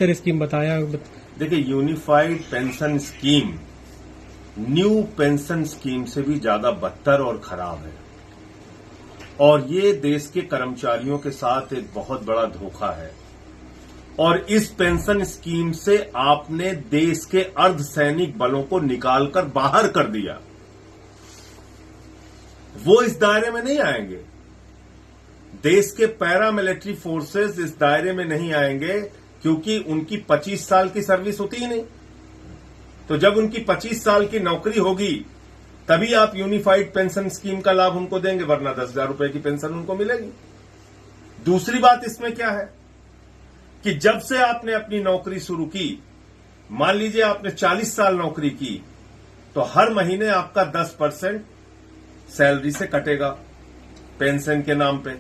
Scheme बताया। देखिए, unified pension scheme new pension scheme से भी ज्यादा बदतर और खराब है, और ये देश के कर्मचारियों के साथ एक बहुत बड़ा धोखा है। और इस पेंशन स्कीम से आपने देश के अर्धसैनिक बलों को निकालकर बाहर कर दिया। वो इस दायरे में नहीं आएंगे। देश के पैरामिलिट्री फोर्सेस इस दायरे में नहीं आएंगे, क्योंकि उनकी 25 साल की सर्विस होती ही नहीं। तो जब उनकी 25 साल की नौकरी होगी तभी आप यूनिफाइड पेंशन स्कीम का लाभ उनको देंगे, वरना 10,000 रुपए की पेंशन उनको मिलेगी। दूसरी बात इसमें क्या है कि जब से आपने अपनी नौकरी शुरू की, मान लीजिए आपने 40 साल नौकरी की, तो हर महीने आपका 10% सैलरी से कटेगा पेंशन के नाम पे,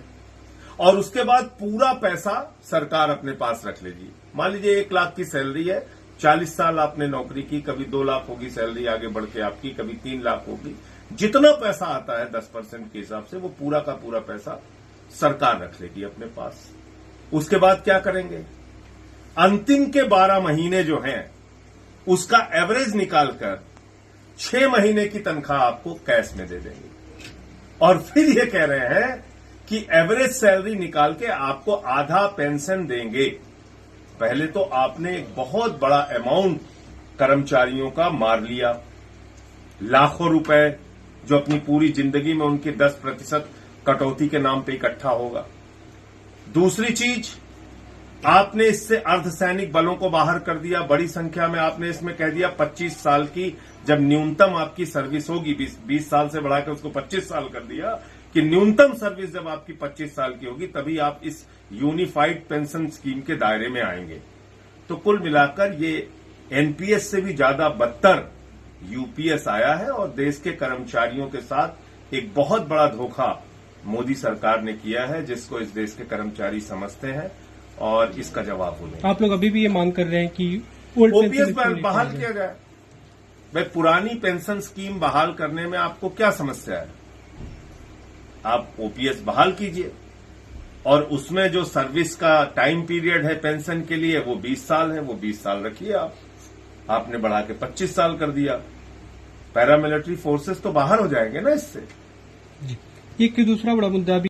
और उसके बाद पूरा पैसा सरकार अपने पास रख लेगी। मान लीजिए 1 लाख की सैलरी है, 40 साल आपने नौकरी की, कभी 2 लाख होगी सैलरी आगे बढ़ के आपकी, कभी 3 लाख होगी। जितना पैसा आता है 10% के हिसाब से, वो पूरा का पूरा पैसा सरकार रख लेगी अपने पास। उसके बाद क्या करेंगे? अंतिम के 12 महीने जो हैं, उसका एवरेज निकालकर 6 महीने की तनख्वाह आपको कैश में दे देंगे, और फिर ये कह रहे हैं कि एवरेज सैलरी निकाल के आपको आधा पेंशन देंगे। पहले तो आपने एक बहुत बड़ा अमाउंट कर्मचारियों का मार लिया, लाखों रुपए जो अपनी पूरी जिंदगी में उनकी 10% कटौती के नाम पे इकट्ठा होगा। दूसरी चीज, आपने इससे अर्धसैनिक बलों को बाहर कर दिया बड़ी संख्या में। आपने इसमें कह दिया 25 साल की जब न्यूनतम आपकी सर्विस होगी, 20 साल से बढ़ाकर उसको 25 साल कर दिया कि न्यूनतम सर्विस जब आपकी 25 साल की होगी तभी आप इस यूनिफाइड पेंशन स्कीम के दायरे में आएंगे। तो कुल मिलाकर ये एनपीएस से भी ज्यादा बदतर यूपीएस आया है, और देश के कर्मचारियों के साथ एक बहुत बड़ा धोखा मोदी सरकार ने किया है, जिसको इस देश के कर्मचारी समझते हैं, और इसका जवाब वो नहीं। आप लोग अभी भी ये मांग कर रहे हैं कि ओपीएस बहाल किया जाए। भाई, पुरानी पेंशन स्कीम बहाल करने में आपको क्या समस्या है? आप ओपीएस बहाल कीजिए, और उसमें जो सर्विस का टाइम पीरियड है पेंशन के लिए वो 20 साल है, वो 20 साल रखिए आप। आपने बढ़ा के 25 साल कर दिया, पैरामिलिट्री फोर्सेस तो बाहर हो जाएंगे ना इससे। एक दूसरा बड़ा मुद्दा भी